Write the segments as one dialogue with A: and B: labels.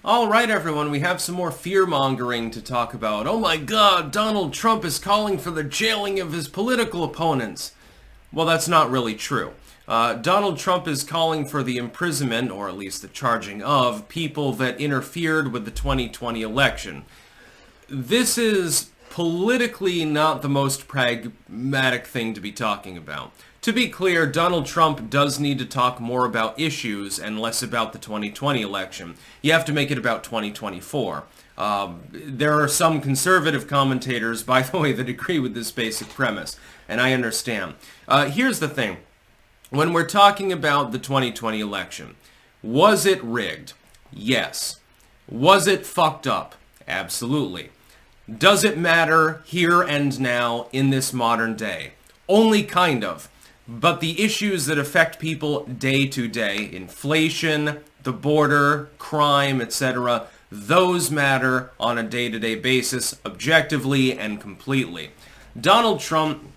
A: All right, everyone, we have some more fear-mongering to talk about. Oh my god, Donald Trump is calling for the jailing of his political opponents. Well, that's not really true. Donald Trump is calling for the imprisonment, or at least the charging of, people that interfered with the 2020 election. This is politically not the most pragmatic thing to be talking about. To be clear, Donald Trump does need to talk more about issues and less about the 2020 election. You have to make it about 2024. There are some conservative commentators, by the way, that agree with this basic premise, and I understand. Here's the thing. When we're talking about the 2020 election, was it rigged? Yes. Was it fucked up? Absolutely. Does it matter here and now in this modern day? Only kind of. But the issues that affect people day to day, inflation, the border, crime, etc., those matter on a day-to-day basis, objectively and completely. Donald Trump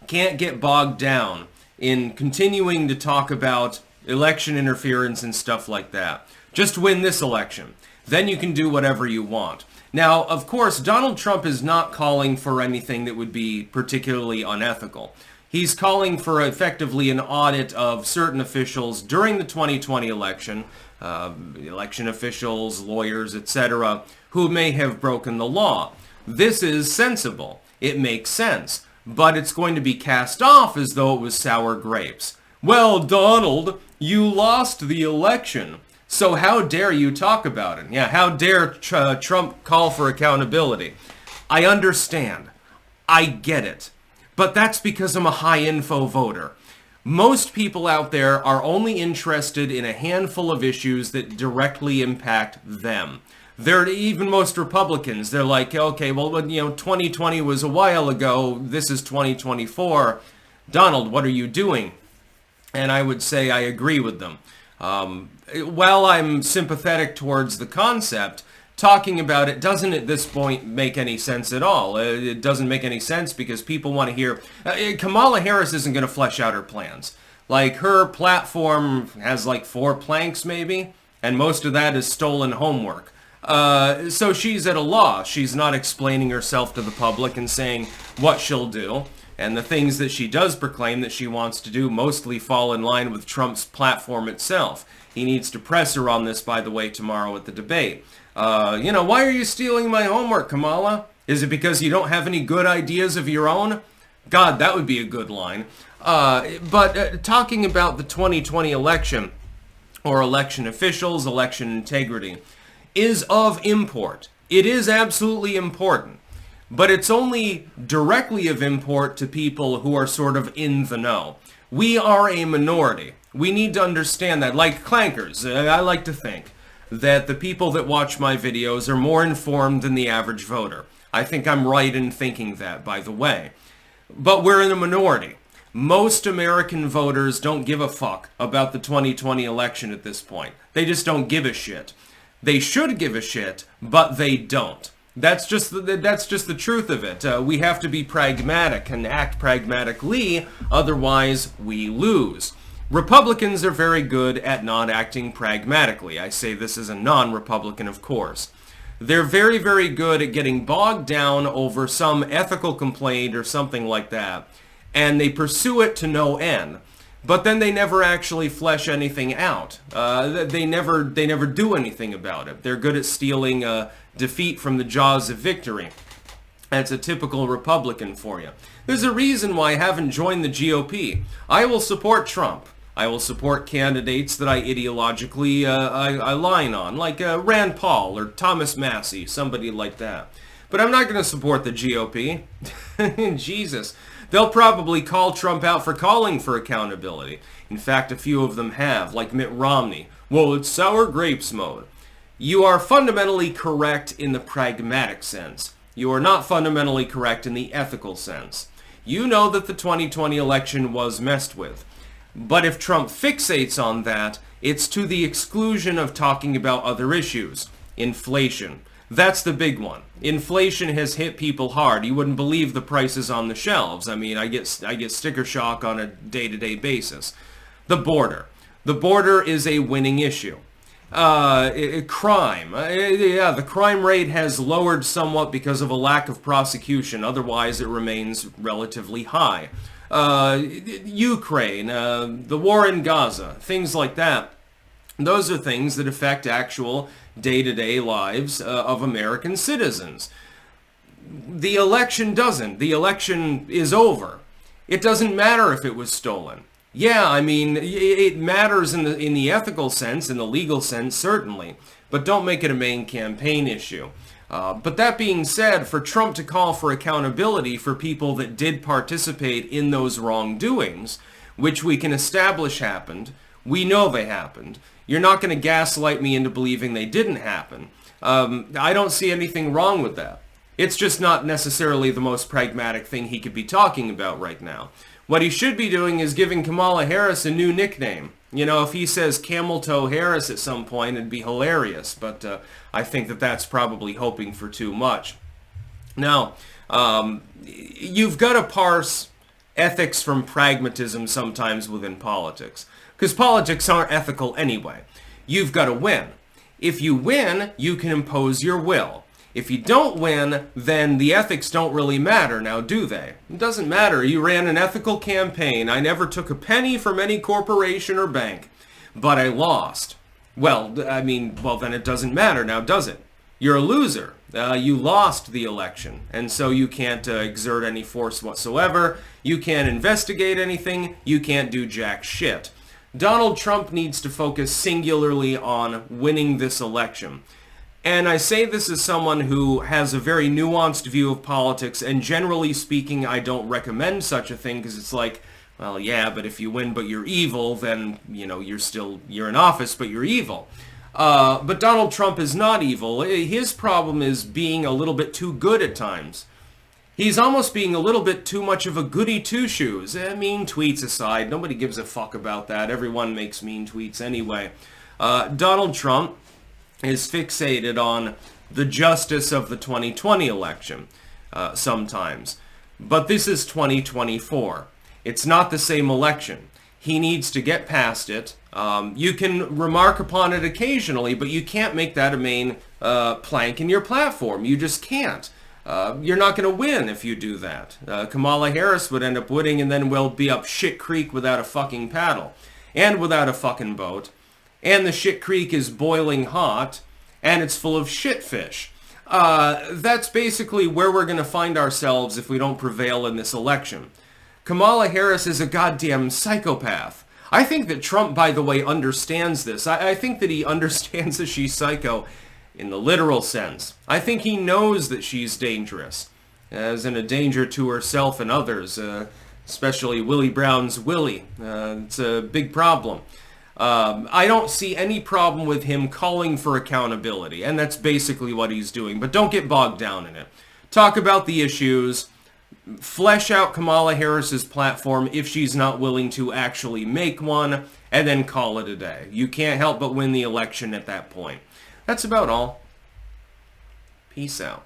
A: can't get bogged down in continuing to talk about election interference and stuff like that. Just win this election. Then you can do whatever you want. Now, of course, Donald Trump is not calling for anything that would be particularly unethical. He's calling for effectively an audit of certain officials during the 2020 election, election officials, lawyers, etc., who may have broken the law. This is sensible. It makes sense. But it's going to be cast off as though it was sour grapes. Well, Donald, you lost the election. So how dare you talk about it? Yeah, how dare Trump call for accountability? I understand. I get it. But that's because I'm a high-info voter. Most people out there are only interested in a handful of issues that directly impact them. Even most Republicans, they're like, okay, well, 2020 was a while ago. This is 2024. Donald, what are you doing? And I would say I agree with them. While I'm sympathetic towards the concept, talking about it doesn't at this point make any sense at all. It doesn't make any sense because people want to hear... Kamala Harris isn't going to flesh out her plans. Like, her platform has like 4 planks maybe, and most of that is stolen homework. So she's at a loss. She's not explaining herself to the public and saying what she'll do. And the things that she does proclaim that she wants to do mostly fall in line with Trump's platform itself. He needs to press her on this, by the way, tomorrow at the debate. Why are you stealing my homework, Kamala? Is it because you don't have any good ideas of your own? God, that would be a good line. But talking about the 2020 election, or election officials, election integrity, is of import. It is absolutely important. But it's only directly of import to people who are sort of in the know. We are a minority. We need to understand that. Like clankers, I like to think that the people that watch my videos are more informed than the average voter. I think I'm right in thinking that, by the way. But we're in a minority. Most American voters don't give a fuck about the 2020 election at this point. They just don't give a shit. They should give a shit, but they don't. That's just the truth of it. We have to be pragmatic and act pragmatically, otherwise we lose. Republicans are very good at not acting pragmatically. I say this as a non-Republican, of course. They're very, very good at getting bogged down over some ethical complaint or something like that, and they pursue it to no end. But then they never actually flesh anything out. They never do anything about it. They're good at stealing defeat from the jaws of victory. That's a typical Republican for you. There's a reason why I haven't joined the GOP. I will support Trump. I will support candidates that I ideologically align on, like Rand Paul or Thomas Massey, somebody like that. But I'm not going to support the GOP. Jesus. They'll probably call Trump out for calling for accountability. In fact, a few of them have, like Mitt Romney. Well, it's sour grapes mode. You are fundamentally correct in the pragmatic sense. You are not fundamentally correct in the ethical sense. You know that the 2020 election was messed with. But if Trump fixates on that, it's to the exclusion of talking about other issues. Inflation. That's the big one. Inflation has hit people hard. You wouldn't believe the prices on the shelves. I mean, I get sticker shock on a day-to-day basis. The border. The border is a winning issue. Crime. Yeah, the crime rate has lowered somewhat because of a lack of prosecution. Otherwise, it remains relatively high. Ukraine, the war in Gaza, things like that. Those are things that affect actual day-to-day lives of American citizens. The election doesn't. The election is over. It doesn't matter if it was stolen. Yeah, I mean, it matters in the ethical sense, in the legal sense, certainly. But don't make it a main campaign issue. But that being said, for Trump to call for accountability for people that did participate in those wrongdoings, which we can establish happened, we know they happened. You're not going to gaslight me into believing they didn't happen. I don't see anything wrong with that. It's just not necessarily the most pragmatic thing he could be talking about right now. What he should be doing is giving Kamala Harris a new nickname. You know, if he says Camel Toe Harris at some point, it'd be hilarious. But I think that that's probably hoping for too much. Now, you've got to parse ethics from pragmatism sometimes within politics. Because politics aren't ethical anyway. You've got to win. If you win, you can impose your will. If you don't win, then the ethics don't really matter, now do they? It doesn't matter. You ran an ethical campaign. I never took a penny from any corporation or bank, but I lost. Well, I mean, well, then it doesn't matter, now does it? You're a loser. You lost the election, and so you can't exert any force whatsoever. You can't investigate anything. You can't do jack shit. Donald Trump needs to focus singularly on winning this election. And I say this as someone who has a very nuanced view of politics, and generally speaking, I don't recommend such a thing, because it's like, well, yeah, but if you win but you're evil, then, you know, you're in office, but you're evil. But Donald Trump is not evil. His problem is being a little bit too good at times. He's almost being a little bit too much of a goody two-shoes. Mean tweets aside, nobody gives a fuck about that. Everyone makes mean tweets anyway. Donald Trump is fixated on the justice of the 2020 election sometimes. But this is 2024. It's not the same election. He needs to get past it. You can remark upon it occasionally, but you can't make that a main plank in your platform. You just can't. You're not going to win if you do that. Kamala Harris would end up winning, and then we'll be up shit creek without a fucking paddle. And without a fucking boat. And the shit creek is boiling hot, and it's full of shitfish. That's basically where we're going to find ourselves if we don't prevail in this election. Kamala Harris is a goddamn psychopath. I think that Trump, by the way, understands this. I think that he understands that she's psycho in the literal sense. I think he knows that she's dangerous, as in a danger to herself and others, especially Willie Brown's Willie. It's a big problem. I don't see any problem with him calling for accountability, and that's basically what he's doing. But don't get bogged down in it. Talk about the issues. Flesh out Kamala Harris's platform if she's not willing to actually make one, and then call it a day. You can't help but win the election at that point. That's about all. Peace out.